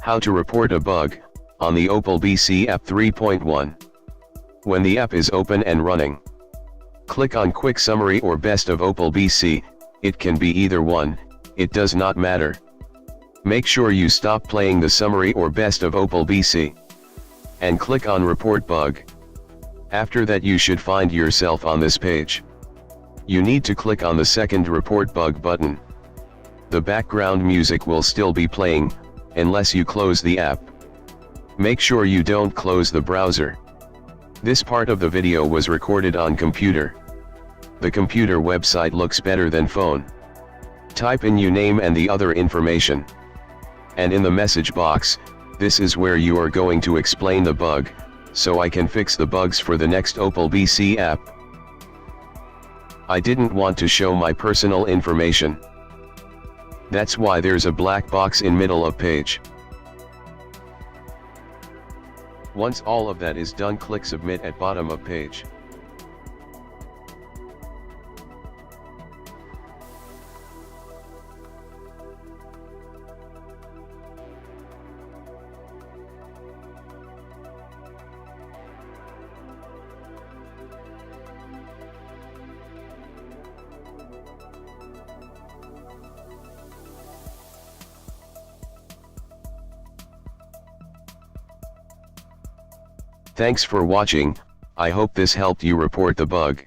How to report a bug on the OpalBC app 3.1. When the app is open and running, click on Quick Summary or Best of OpalBC. It can be either one, it does not matter. Make sure you stop playing the summary or Best of OpalBC and click on Report Bug. After that, you should find yourself on this page. You need to click on the second Report Bug button. The background music will still be playing unless you close the app. Make sure you don't close the browser. This part of the video was recorded on computer. The computer website looks better than phone. Type in your name and the other information. And in the message box, this is where you are going to explain the bug, so I can fix the bugs for the next OpalBC app. I didn't want to show my personal information. That's why there's a black box in middle of page. Once all of that is done, click Submit at bottom of page. Thanks for watching. I hope this helped you report the bug.